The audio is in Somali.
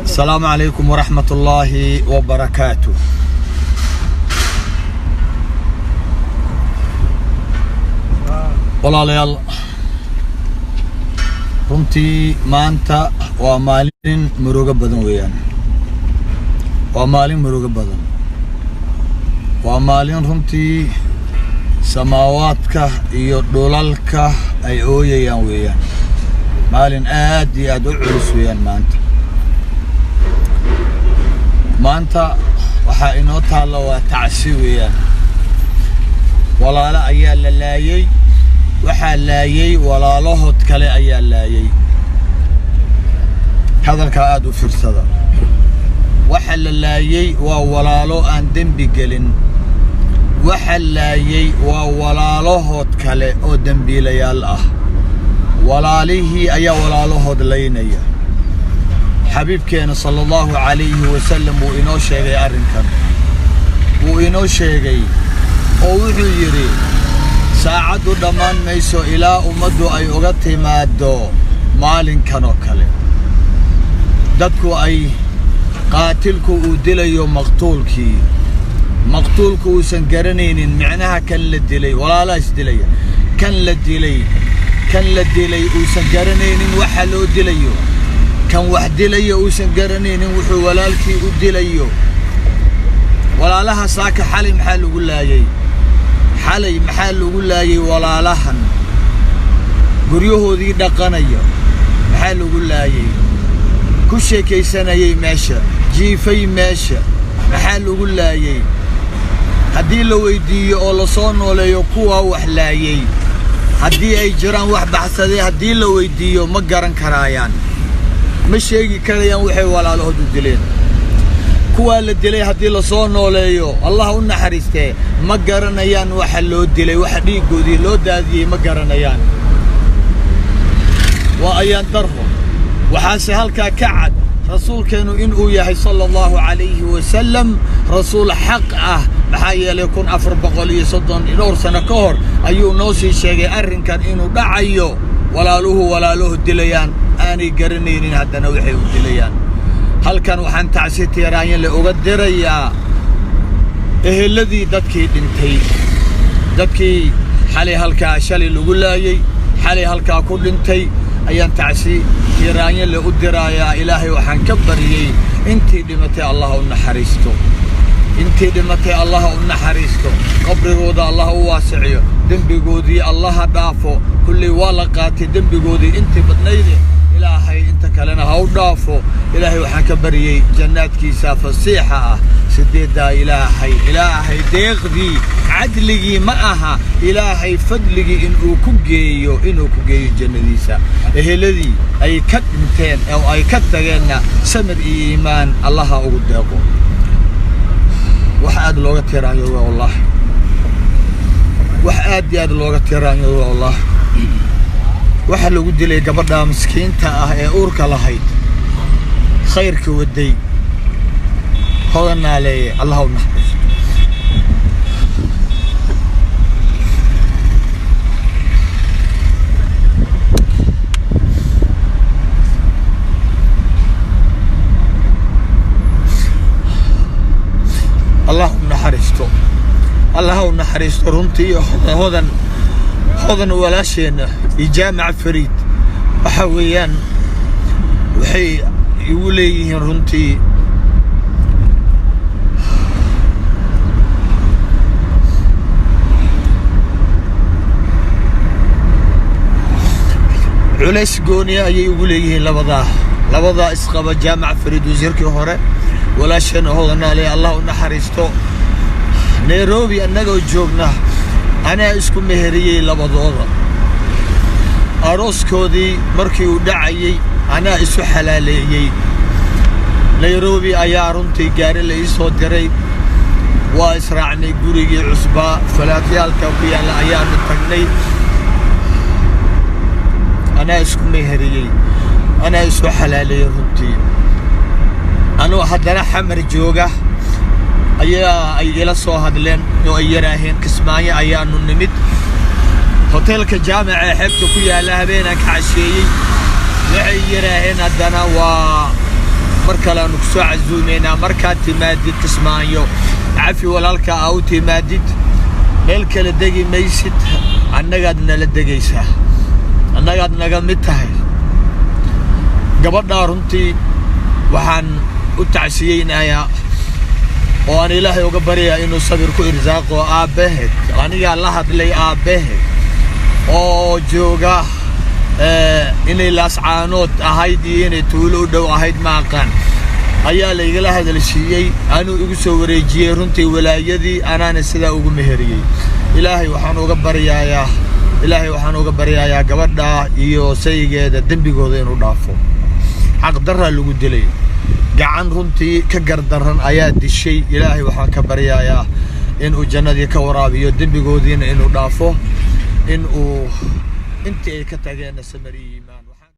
السلام عليكم ورحمة الله وبركاته. walaalayaal runtii maanta waa maalin murugo badan weeyaan. waa maalin murugo badan. waa maalin runtii samaawaadka iyo dhulalka ay ooyayaan weeyaan. maalin aad iyo aad u culus weeyaan maanta. maanta waxaa inoo taalla waa tacsi weeyaan. walaalo ayaa la laayay. waxaa laayay walaalahood kale ayaa laayay. hadalka aad u fiirsada. waxa la laayay waa walaalo aan dembi gelin. waxa laayay waa walaalahood kale oo dembiilayaal ah. walaalihii ayaa walaalahood laynaya. xabiibkeena sallallahu alayhi wasallam wuu inoo sheegay arrinkan. wuu inoo sheegay oo wuxuu yiri saacadu dhammaan mayso ilaa ummaddu ay uga timaado maalinkan oo kale. dadku ay qaatilku uu dilayo maqtuulkii. maqtuulku uusan garanaynin micnaha kan la dilay walaalaha isdilaya. kan la dilay uusan garanaynin waxa loo dilayo. kan wax dilaya uusan garanaynin wuxuu walaalkii u dilayo. walaalaha saaka xalay maxaa lagu laayay? xalay maxaa lagu laayay walaalahan guryahoodii dhaqanaya? maxaa lagu laayay? ku sheekaysanayay meesha, jiifay meesha, maxaa lagu laayay? haddii la weydiiyo oo la soo nooleeyo kuwa wax laayay, haddii ay jiraan wax baxsaday, haddii la weydiiyo ma garan karaayaan, ma sheegi karayaan waxay walaalahood u dileen. kuwa la dilay haddii la soo nooleeyo Allah u naxariistee ma garanayaan waxa loo dilay, waxa dhiigoodii loo daadiyay ma garanayaan. waa ayaan darro. waxaase halkaa ka cad rasuulkeenu inuu yahay sallallahu alayhi wasallam rasuul xaq ah. maxaa yeelay 1430 dhowr sano ka hor ayuu noo sii sheegay arrinkan inuu dhacayo. walaaluhu dilayaan aanay garanaynin haddana waxay u dilayaan. halkan waxaan tacsi tiiraanyan la uga dirayaa eheladii dadkii dhintay. dadkii xalay halkaa shalay lagu laayay, xalay halkaa ku dhintay ayaan tacsi tiiraanyan la u dirayaa. ilaahay waxaan ka bariyay intii dhimatay Allah u naxariisto. intii dhimatay Allah u naxariisto. qabrigooda Allah u waasiciyo. dembigoodii Allah dhaafo. kulli waa la qaatay dembigoodii intii badnayd. ilaahay inta kalena ha u dhaafo. ilaahay waxaan ka bariyay jannaadkiisa fasiixa ah. sideeda ilaahay deeqdii cadligii ma aha. ilaahay fadligii inuu ku geeyo jannadiisa. eheladii ay ka dhinteen oo ay ka tageenna samir iyo iimaan Allah ugu deeqo. wax aad looga tiraanyo wallahi. wax aad looga tiraanyo wallahi. waxa lagu dilay gabadha miskiinta ah ee uurka lahayd, khayrka waday, hodanaa leeyahay. Allah u naxariisto. Allah u naxariisto. Allah u naxariisto runtii hodan walaasheena jaamac fariid waxa weeyaan waxay igu leeyihiin runtii culays gooniya ayay ugu leeyihiin labadaa isqaba jaamac fariid wasiirkii hore walaasheena hodanaa leeyahay. Allah u naxariisto. Nairobi annagoo joogna anaa isku meheriyay labadooda. arooskoodii markii uu dhacayay anaa isu xalaaleeyay. Nairobi ayaa runtii gaari la ii soo diray. waa israacnay gurigii cusbaa falaatyaalka ku yaalla ayaanu tagnay. anaa isku meheriyay. anaa isu xalaaleeyay runtii. anuu haddana xamar jooga ayaa ay ila soo hadleen oo ay yaraaheen Kismaayo ayaanu nimid. hoteelka jaamaca xeebta ku yaala habeenan ka casheeyay waxay yiraaheen haddana waa مركلا نكسو عزومينا مركا تمادد تسمعيو عفي والالكا او تمادد ملك لدقي ميسد annagaadna la degaysaa annagaad naga mid tahay gabadha runtii waxaan u tacsiyeynayaa oo aan ilaahay uga baryaa inuu sabir ku irsaaqo aabaheed aniga la hadlay aabaheed oo jooga inay laascaanood ahayd iyo inay tuulo u dhow ahayd ma aqaan ayaa la igala hadalsiiyey anuu igu soo wareejiyey runtii walaayadii anaana sidaa ugu meheriyey ilaahay waxaan uga baryayaa gabadha iyo saygeeda dembigooda inuu dhaafo xaq darra lagu dilay gacan runtii ka gardaran ayaa dishay ilaahay waxaan ka baryayaa inuu jannadii ka waraabiyo dembigoodiina inuu dhaafo inuu intii ay ka tageen samariima